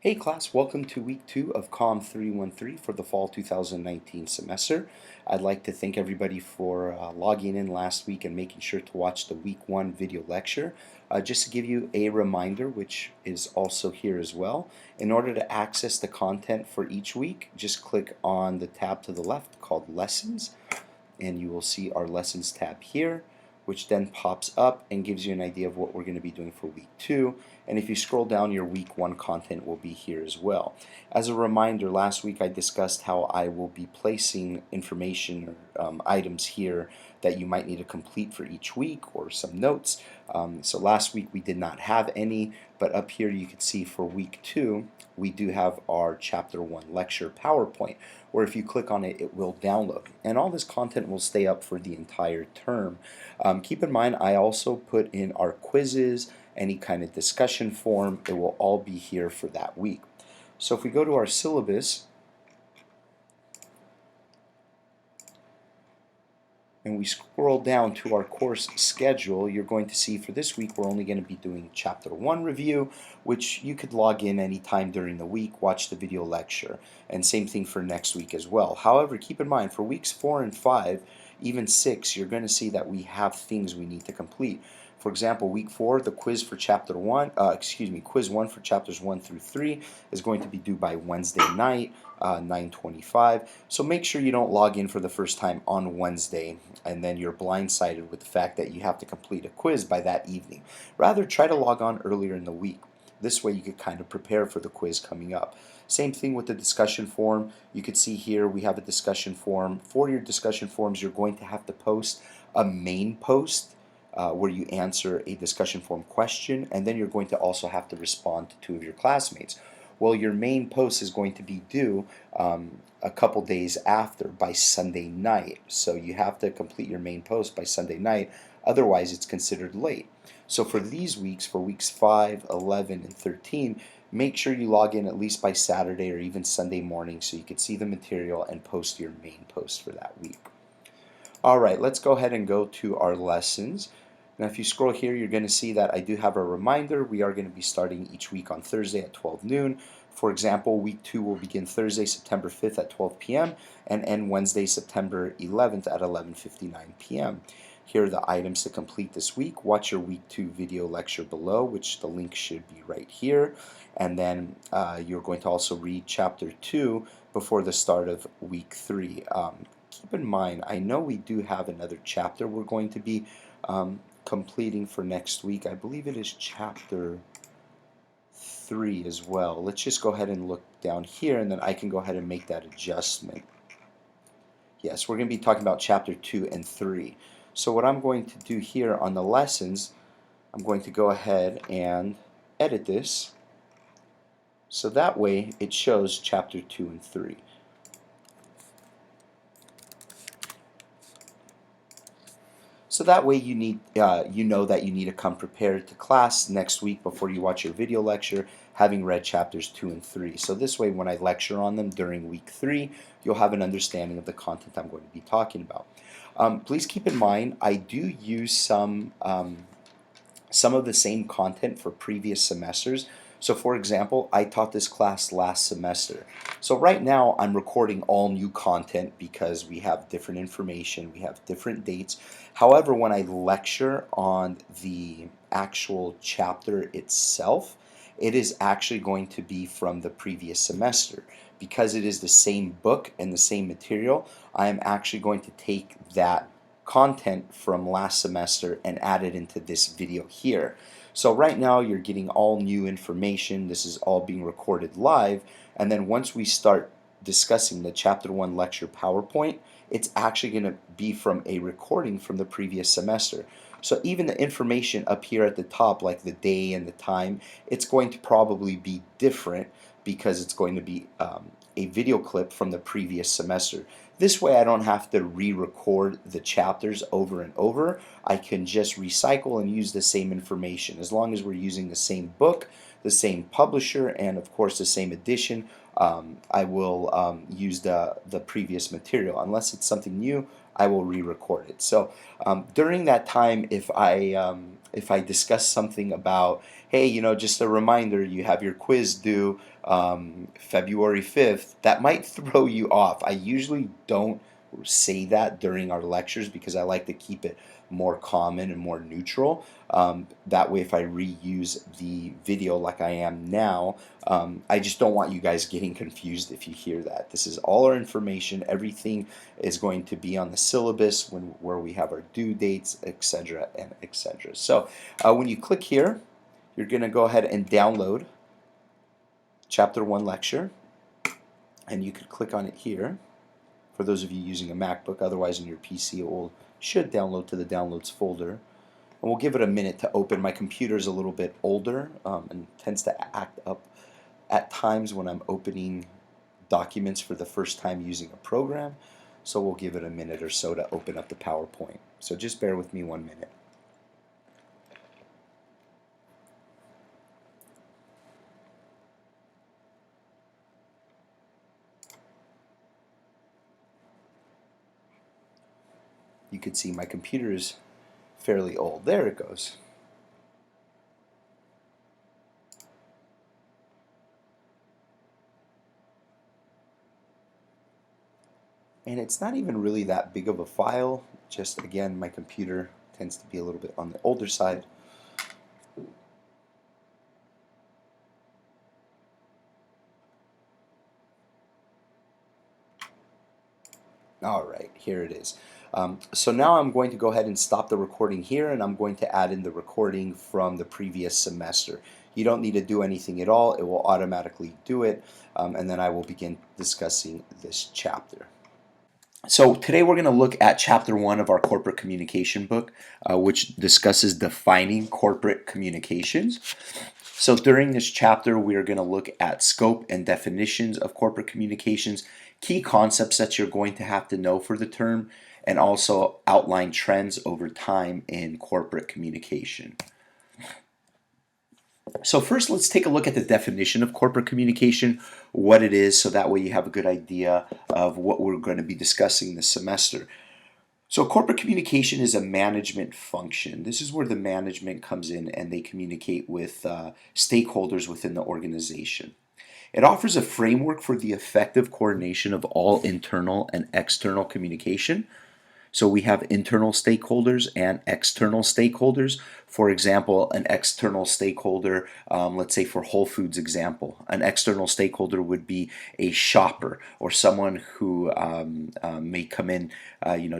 Hey class, welcome to week 2 of COMM 313 for the fall 2019 semester. I'd like to thank everybody for logging in last week and making sure to watch the week 1 video lecture. Just to give you a reminder, which is also here as well, in order to access the content for each week, just click on the tab to the left called Lessons, and you will see our Lessons tab here, which then pops up and gives you an idea of what we're going to be doing for week 2. And if you scroll down, your week 1 content will be here as well. As a reminder, last week I discussed how I will be placing information or items here that you might need to complete for each week, or some notes. So last week we did not have any, but up here you can see for week 2 we do have our chapter 1 lecture PowerPoint, where if you click on it, it will download. And all this content will stay up for the entire term. Keep in mind, I also put in our quizzes, any kind of discussion forum. It will all be here for that week. So if we go to our syllabus, and we scroll down to our course schedule, you're going to see for this week we're only going to be doing chapter 1 review, which you could log in anytime during the week, watch the video lecture, and same thing for next week as well. However, keep in mind for weeks 4 and 5, even 6, you're going to see that we have things we need to complete. For example, week 4, the quiz for chapter 1, quiz 1 for chapters 1 through 3 is going to be due by Wednesday night, 9:25. So make sure you don't log in for the first time on Wednesday and then you're blindsided with the fact that you have to complete a quiz by that evening. Rather, try to log on earlier in the week. This way you could kind of prepare for the quiz coming up. Same thing with the discussion forum. You could see here we have a discussion forum. For your discussion forums, you're going to have to post a main post where you answer a discussion forum question, and then you're going to also have to respond to 2 of your classmates. Well, your main post is going to be due a couple days after, by Sunday night. So you have to complete your main post by Sunday night, otherwise it's considered late. So for these weeks, for weeks 5, 11, and 13, make sure you log in at least by Saturday or even Sunday morning so you can see the material and post your main post for that week. Alright, let's go ahead and go to our lessons. Now if you scroll here, you're going to see that I do have a reminder. We are going to be starting each week on Thursday at 12 noon. For example, week 2 will begin Thursday, September 5th at 12 p.m. and end Wednesday, September 11th at 11:59 p.m. Here are the items to complete this week. Watch your week 2 video lecture below, which the link should be right here. And then you're going to also read chapter 2 before the start of week 3. Keep in mind, I know we do have another chapter we're going to be completing for next week. I believe it is chapter 3 as well. Let's just go ahead and look down here, and then I can go ahead and make that adjustment. Yes, we're going to be talking about chapter 2 and 3. So what I'm going to do here on the lessons, I'm going to go ahead and edit this so that way it shows chapter 2 and 3. So that way you know that you need to come prepared to class next week before you watch your video lecture, having read chapters 2 and 3. So this way when I lecture on them during week 3, you'll have an understanding of the content I'm going to be talking about. Please keep in mind, I do use some of the same content for previous semesters. So for example, I taught this class last semester. So right now I'm recording all new content because we have different information, we have different dates. However, when I lecture on the actual chapter itself, it is actually going to be from the previous semester. Because it is the same book and the same material, I am actually going to take that content from last semester and add it into this video here. So right now you're getting all new information. This is all being recorded live, and then once we start discussing the chapter 1 lecture PowerPoint, it's actually going to be from a recording from the previous semester. So even the information up here at the top, like the day and the time, it's going to probably be different because it's going to be a video clip from the previous semester. This way I don't have to re-record the chapters over and over. I can just recycle and use the same information. As long as we're using the same book, the same publisher, and of course the same edition, I will use the previous material. Unless it's something new, I will re-record it. So during that time, if I if I discuss something about, hey, just a reminder, you have your quiz due February 5th, that might throw you off. I usually don't say that during our lectures because I like to keep it more common and more neutral. That way, if I reuse the video like I am now, I just don't want you guys getting confused if you hear that. This is all our information. Everything is going to be on the syllabus where we have our due dates, etc. and etc. So when you click here, you're going to go ahead and download Chapter 1 lecture, and you could click on it here for those of you using a MacBook. Otherwise, in your PC, should download to the downloads folder. And we'll give it a minute to open. My computer is a little bit older and tends to act up at times when I'm opening documents for the first time using a program. So we'll give it a minute or so to open up the PowerPoint. So just bear with me 1 minute. You can see my computer is fairly old. There it goes. And it's not even really that big of a file. Just again, my computer tends to be a little bit on the older side. All right, here it is. So now I'm going to go ahead and stop the recording here, and I'm going to add in the recording from the previous semester. You don't need to do anything at all. It will automatically do it, and then I will begin discussing this chapter. So today we're going to look at Chapter 1 of our corporate communication book, which discusses defining corporate communications. So during this chapter, we are going to look at scope and definitions of corporate communications, key concepts that you're going to have to know for the term, and also outline trends over time in corporate communication. So first, let's take a look at the definition of corporate communication, what it is, so that way you have a good idea of what we're going to be discussing this semester. So corporate communication is a management function. This is where the management comes in and they communicate with stakeholders within the organization. It offers a framework for the effective coordination of all internal and external communication. So we have internal stakeholders and external stakeholders. For example, an external stakeholder, let's say for Whole Foods example, an external stakeholder would be a shopper or someone who may come in,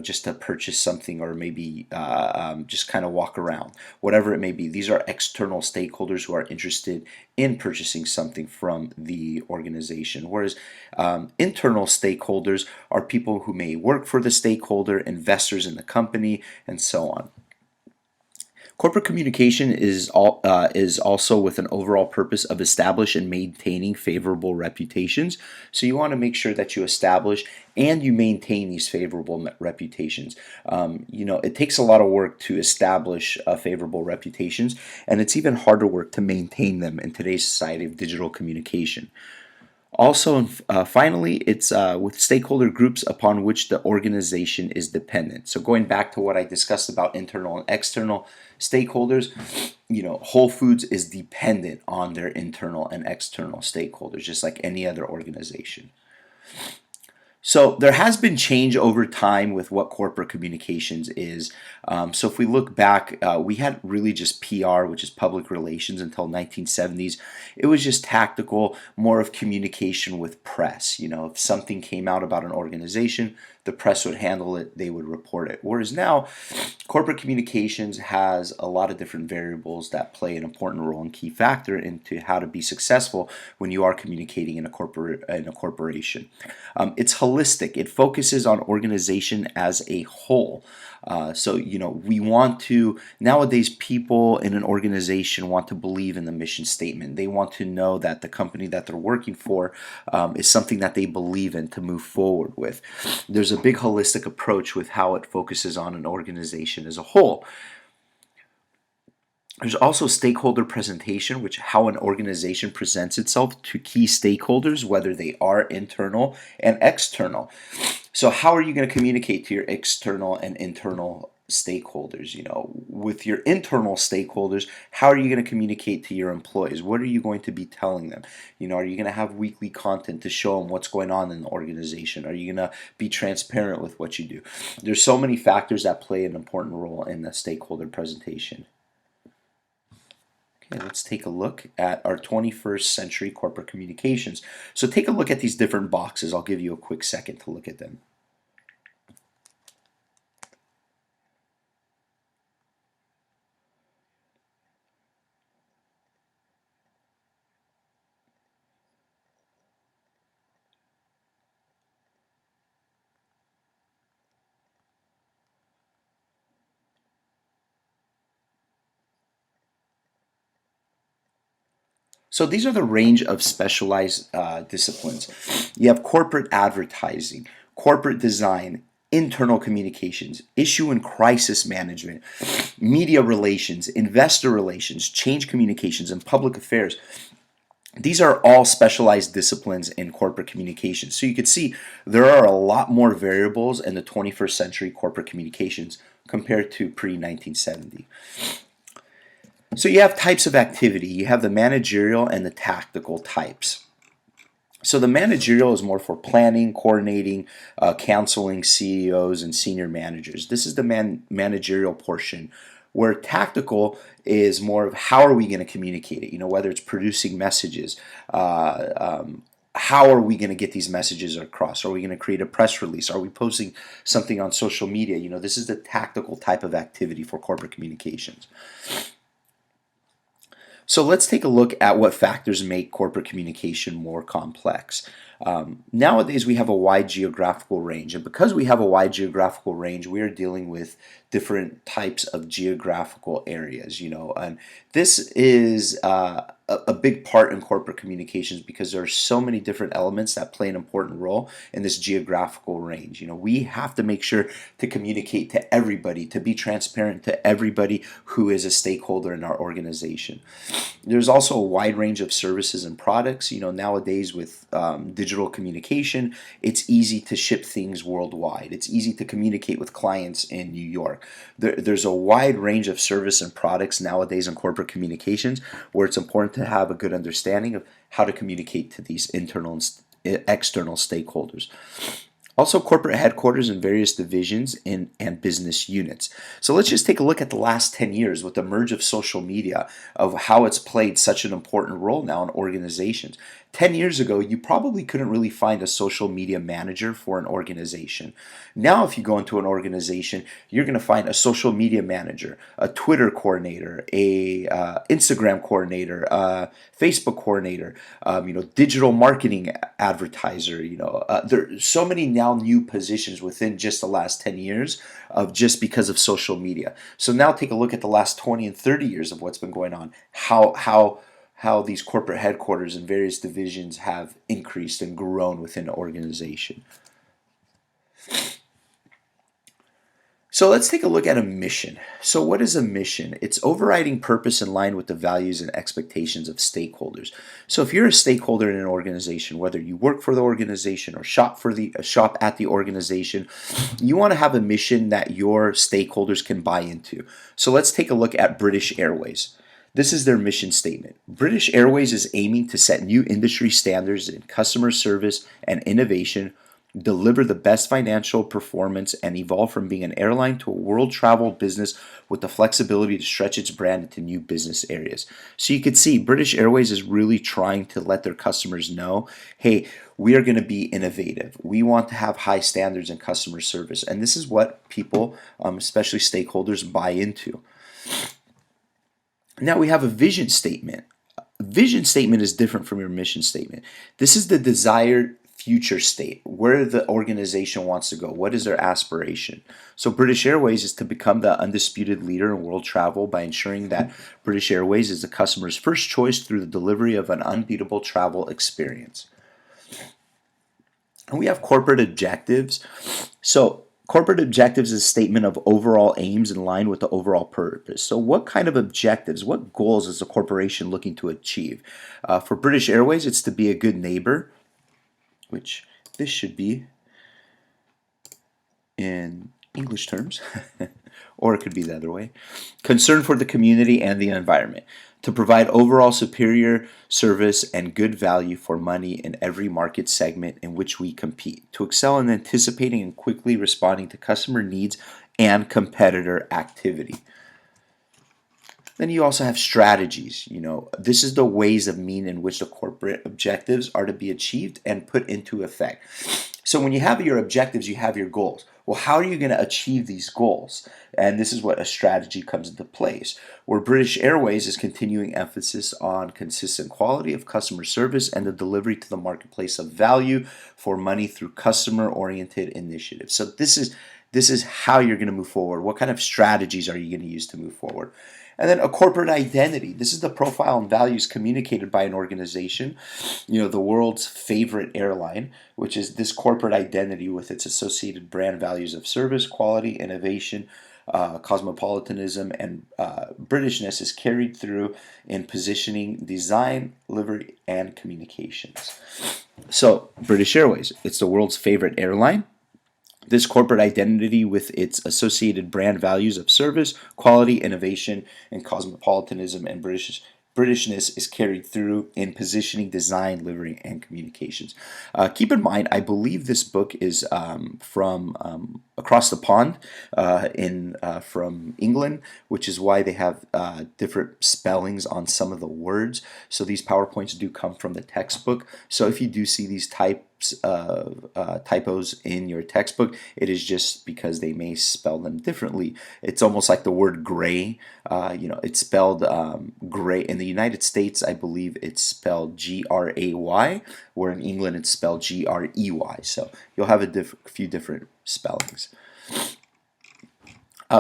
just to purchase something or maybe just kind of walk around, whatever it may be. These are external stakeholders who are interested in purchasing something from the organization. Whereas internal stakeholders are people who may work for the stakeholder, investors in the company, and so on. Corporate communication is also with an overall purpose of establishing and maintaining favorable reputations. So you want to make sure that you establish and you maintain these favorable reputations. It takes a lot of work to establish favorable reputations, and it's even harder work to maintain them in today's society of digital communication. Also, finally, it's with stakeholder groups upon which the organization is dependent. So going back to what I discussed about internal and external stakeholders, Whole Foods is dependent on their internal and external stakeholders, just like any other organization. So there has been change over time with what corporate communications is. So if we look back, we had really just PR, which is public relations, until 1970s. It was just tactical, more of communication with press. If something came out about an organization, the press would handle it, they would report it. Whereas now, corporate communications has a lot of different variables that play an important role and key factor into how to be successful when you are communicating in a corporation. It's holistic. It focuses on organization as a whole. We want to, nowadays people in an organization want to believe in the mission statement. They want to know that the company that they're working for is something that they believe in to move forward with. There's a big holistic approach with how it focuses on an organization as a whole. There's also stakeholder presentation, which how an organization presents itself to key stakeholders, whether they are internal and external. So how are you going to communicate to your external and internal stakeholders. With your internal stakeholders, how are you going to communicate to your employees? What are you going to be telling them? Are you going to have weekly content to show them what's going on in the organization? Are you going to be transparent with what you do? There's so many factors that play an important role in the stakeholder presentation. Okay, let's take a look at our 21st century corporate communications. So take a look at these different boxes. I'll give you a quick second to look at them. So these are the range of specialized disciplines. You have corporate advertising, corporate design, internal communications, issue and crisis management, media relations, investor relations, change communications, and public affairs. These are all specialized disciplines in corporate communications. So you can see there are a lot more variables in the 21st century corporate communications compared to pre-1970. So you have types of activity. You have the managerial and the tactical types. So the managerial is more for planning, coordinating, counseling CEOs and senior managers. This is the managerial portion, where tactical is more of how are we going to communicate it, whether it's producing messages, how are we going to get these messages across? Are we going to create a press release? Are we posting something on social media? This is the tactical type of activity for corporate communications. So let's take a look at what factors make corporate communication more complex. Nowadays, we have a wide geographical range, and because we have a wide geographical range, we are dealing with different types of geographical areas. And this is a big part in corporate communications because there are so many different elements that play an important role in this geographical range. We have to make sure to communicate to everybody, to be transparent to everybody who is a stakeholder in our organization. There's also a wide range of services and products. Nowadays with digital communication, it's easy to ship things worldwide. It's easy to communicate with clients in New York. There's a wide range of service and products nowadays in corporate communications where it's important to have a good understanding of how to communicate to these internal and external stakeholders. Also, corporate headquarters and various divisions and business units. So let's just take a look at the last 10 years with the merge of social media, of how it's played such an important role now in organizations. 10 years ago, you probably couldn't really find a social media manager for an organization. Now, if you go into an organization, you're going to find a social media manager, a Twitter coordinator, a Instagram coordinator, a Facebook coordinator, digital marketing advertiser. There's so many now new positions within just the last 10 years of just because of social media. So now take a look at the last 20 and 30 years of what's been going on, how these corporate headquarters and various divisions have increased and grown within an organization. So let's take a look at a mission. So what is a mission? It's overriding purpose in line with the values and expectations of stakeholders. So if you're a stakeholder in an organization, whether you work for the organization or shop at the organization, you want to have a mission that your stakeholders can buy into. So let's take a look at British Airways. This is their mission statement. British Airways is aiming to set new industry standards in customer service and innovation, deliver the best financial performance, and evolve from being an airline to a world travel business with the flexibility to stretch its brand into new business areas. So you can see British Airways is really trying to let their customers know, hey, we are going to be innovative. We want to have high standards in customer service. And this is what people, especially stakeholders, buy into. Now we have a vision statement. A vision statement is different from your mission statement. This is the desired future state, where the organization wants to go. What is their aspiration? So British Airways is to become the undisputed leader in world travel by ensuring that British Airways is the customer's first choice through the delivery of an unbeatable travel experience. And we have corporate objectives. So corporate objectives is a statement of overall aims in line with the overall purpose. So what kind of objectives, what goals is the corporation looking to achieve? For British Airways, it's to be a good neighbor, which this should be in English terms, or it could be the other way. Concern for the community and the environment. To provide overall superior service and good value for money in every market segment in which we compete. To excel in anticipating and quickly responding to customer needs and competitor activity. Then you also have strategies. This is the ways of mean in which the corporate objectives are to be achieved and put into effect. So when you have your objectives, you have your goals. Well, how are you going to achieve these goals? And this is what a strategy comes into place. Where British Airways is continuing emphasis on consistent quality of customer service and the delivery to the marketplace of value for money through customer-oriented initiatives. So this is how you're going to move forward. What kind of strategies are you going to use to move forward? And then a corporate identity. This is the profile and values communicated by an organization, the world's favorite airline, which is this corporate identity with its associated brand values of service, quality, innovation, cosmopolitanism, and Britishness is carried through in positioning, design, livery, and communications. So, British Airways, it's the world's favorite airline. This corporate identity with its associated brand values of service, quality, innovation, and cosmopolitanism and Britishness is carried through in positioning, design, livery, and communications. Keep in mind, I believe this book is from across the pond from England, which is why they have different spellings on some of the words. So these PowerPoints do come from the textbook. So if you do see these typos in your textbook, it is just because they may spell them differently. It's almost like the word gray. It's spelled gray. In the United States, I believe it's spelled Gray, where in England it's spelled Grey. So you'll have a few different spellings.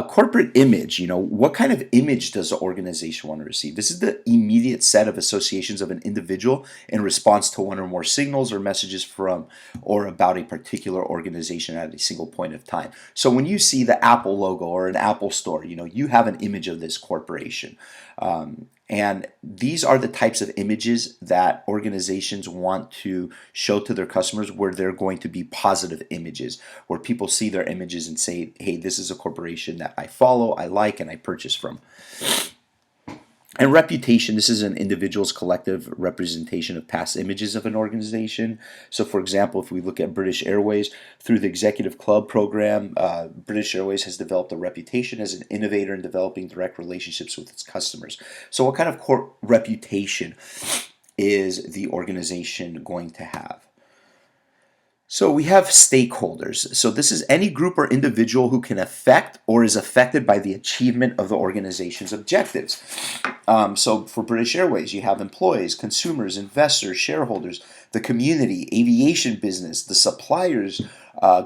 Corporate image, what kind of image does the organization want to receive? This is the immediate set of associations of an individual in response to one or more signals or messages from or about a particular organization at a single point of time. So when you see the Apple logo or an Apple store, you have an image of this corporation. And these are the types of images that organizations want to show to their customers, where they're going to be positive images, where people see their images and say, hey, this is a corporation that I follow, I like, and I purchase from. And reputation, this is an individual's collective representation of past images of an organization. So for example, if we look at British Airways, through the Executive Club program, British Airways has developed a reputation as an innovator in developing direct relationships with its customers. So what kind of reputation is the organization going to have? So we have stakeholders. So this is any group or individual who can affect or is affected by the achievement of the organization's objectives. So for British Airways, you have employees, consumers, investors, shareholders, the community, aviation business, the suppliers,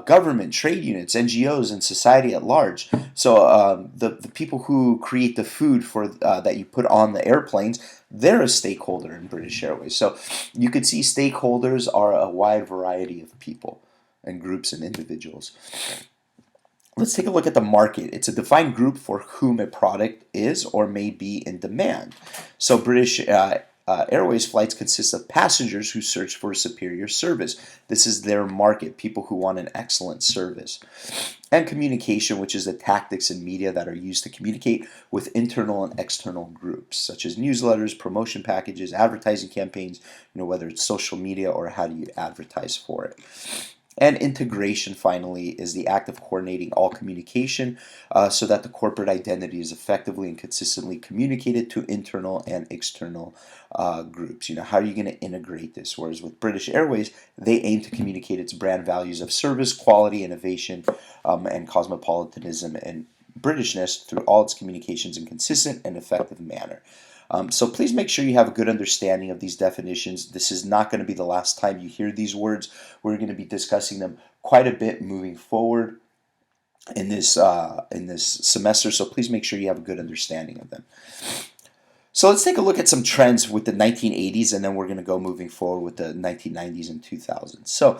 government, trade units, NGOs, and society at large. So the people who create the food for that you put on the airplanes, they're a stakeholder in British Airways. So you could see stakeholders are a wide variety of people and groups and individuals. Let's take a look at the market. It's a defined group for whom a product is or may be in demand. So British Airways flights consist of passengers who search for superior service. This is their market, people who want an excellent service. And communication, which is the tactics and media that are used to communicate with internal and external groups, such as newsletters, promotion packages, advertising campaigns, whether it's social media or how do you advertise for it. And integration, finally, is the act of coordinating all communication so that the corporate identity is effectively and consistently communicated to internal and external groups. How are you going to integrate this? Whereas with British Airways, they aim to communicate its brand values of service, quality, innovation, and cosmopolitanism and Britishness through all its communications in consistent and effective manner. So please make sure you have a good understanding of these definitions. This is not going to be the last time you hear these words. We're going to be discussing them quite a bit moving forward in this semester. So please make sure you have a good understanding of them. So let's take a look at some trends with the 1980s, and then we're going to go moving forward with the 1990s and 2000s. So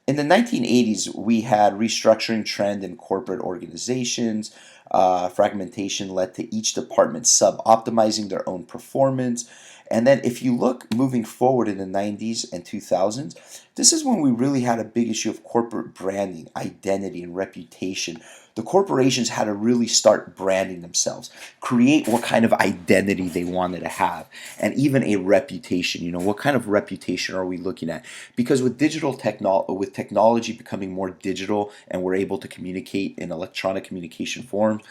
in the 1980s, we had restructuring trend in corporate organizations. Fragmentation led to each department sub-optimizing their own performance. And then if you look moving forward in the 90s and 2000s, this is when we really had a big issue of corporate branding, identity, and reputation. The corporations had to really start branding themselves, create what kind of identity they wanted to have, and even a reputation. What kind of reputation are we looking at? Because with with technology becoming more digital, and we're able to communicate in electronic communication forms,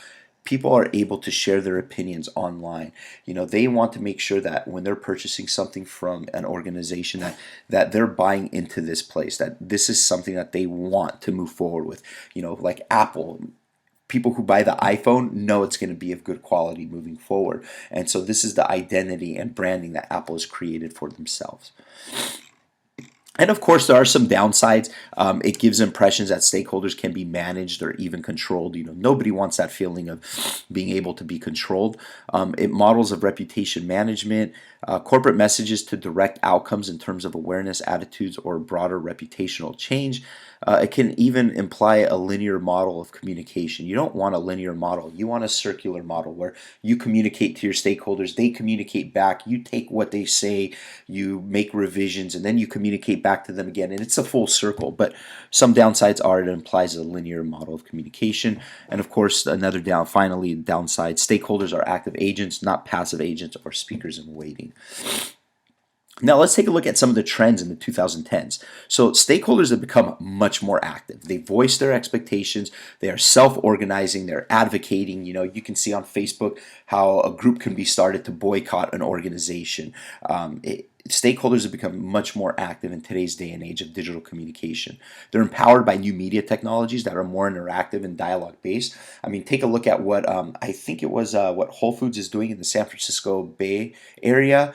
people are able to share their opinions online. They want to make sure that when they're purchasing something from an organization, that they're buying into this place, that this is something that they want to move forward with. Like Apple, people who buy the iPhone know it's going to be of good quality moving forward. And so this is the identity and branding that Apple has created for themselves. And of course, there are some downsides. It gives impressions that stakeholders can be managed or even controlled. Nobody wants that feeling of being able to be controlled. It models of reputation management, corporate messages to direct outcomes in terms of awareness, attitudes, or broader reputational change. It can even imply a linear model of communication. You don't want a linear model. You want a circular model where you communicate to your stakeholders, they communicate back, you take what they say, you make revisions, and then you communicate back to them again. And it's a full circle. But some downsides are it implies a linear model of communication. And of course, finally, downside, stakeholders are active agents, not passive agents or speakers in waiting. Now let's take a look at some of the trends in the 2010s. So stakeholders have become much more active. They voice their expectations. They are self-organizing. They're advocating. You can see on Facebook how a group can be started to boycott an organization. Stakeholders have become much more active in today's day and age of digital communication. They're empowered by new media technologies that are more interactive and dialogue based. Take a look at what I think it was what Whole Foods is doing in the San Francisco Bay Area.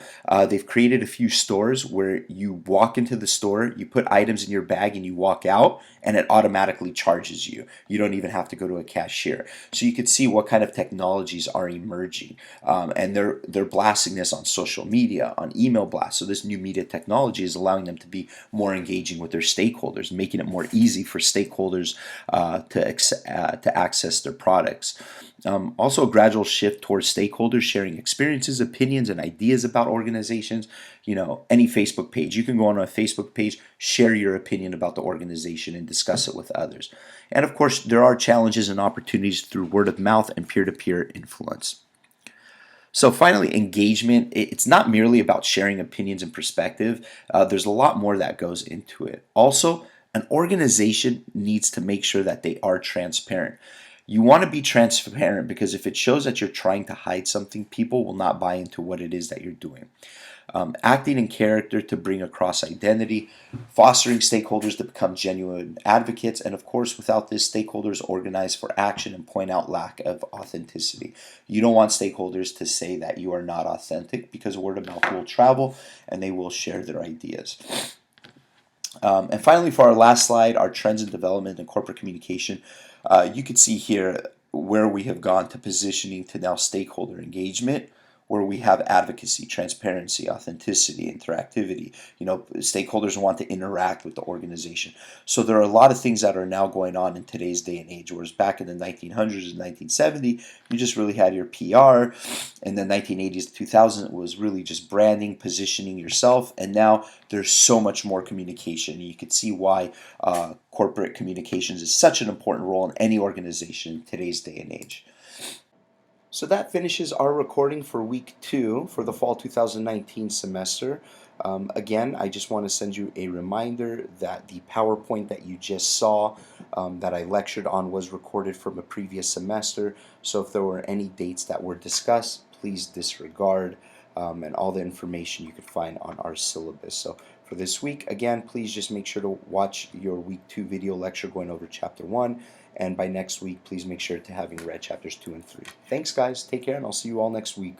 They've created a few stores where you walk into the store, you put items in your bag, and you walk out, and it automatically charges you. You don't even have to go to a cashier. So you can see what kind of technologies are emerging, and they're blasting this on social media, on email blasts. So this new media technology is allowing them to be more engaging with their stakeholders, making it more easy for stakeholders to access their products. Also, a gradual shift towards stakeholders sharing experiences, opinions, and ideas about organizations. Any Facebook page, you can go on a Facebook page, share your opinion about the organization, and discuss it with others. And of course, there are challenges and opportunities through word of mouth and peer-to-peer influence. So finally, engagement, it's not merely about sharing opinions and perspective. There's a lot more that goes into it. Also, an organization needs to make sure that they are transparent. You want to be transparent because if it shows that you're trying to hide something, people will not buy into what it is that you're doing. Acting in character to bring across identity, fostering stakeholders to become genuine advocates, and of course, without this, stakeholders organize for action and point out lack of authenticity. You don't want stakeholders to say that you are not authentic because word of mouth will travel and they will share their ideas. And finally, for our last slide, our trends in development and corporate communication. You can see here where we have gone to positioning to now stakeholder engagement, where we have advocacy, transparency, authenticity, interactivity. Stakeholders want to interact with the organization. So there are a lot of things that are now going on in today's day and age, whereas back in the 1900s and 1970, you just really had your PR. In the 1980s to 2000s, it was really just branding, positioning yourself, and now there's so much more communication. You can see why corporate communications is such an important role in any organization in today's day and age. So that finishes our recording for week 2 for the fall 2019 semester. Again, I just want to send you a reminder that the PowerPoint that you just saw that I lectured on was recorded from a previous semester. So if there were any dates that were discussed, please disregard, and all the information you could find on our syllabus. So for this week, again, please just make sure to watch your week 2 video lecture going over chapter 1. And by next week, please make sure to having read chapters 2 and 3. Thanks, guys. Take care, and I'll see you all next week.